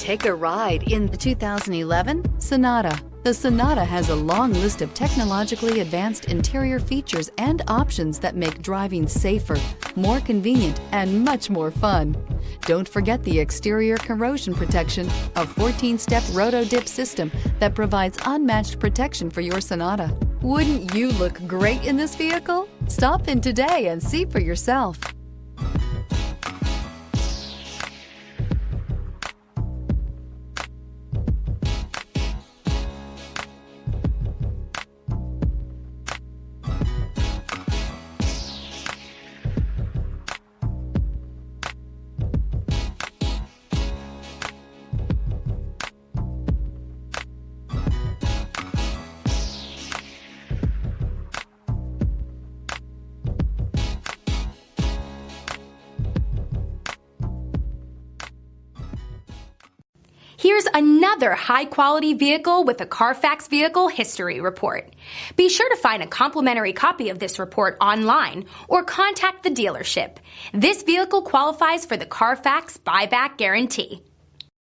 Take a ride in the 2011 Sonata. The Sonata has a long list of technologically advanced interior features and options that make driving safer, more convenient, and much more fun. Don't forget the exterior corrosion protection, a 14-step roto-dip system that provides unmatched protection for your Sonata. Wouldn't you look great in this vehicle? Stop in today and see for yourself. Here's another high-quality vehicle with a Carfax Vehicle History Report. Be sure to find a complimentary copy of this report online or contact the dealership. This vehicle qualifies for the Carfax Buyback Guarantee.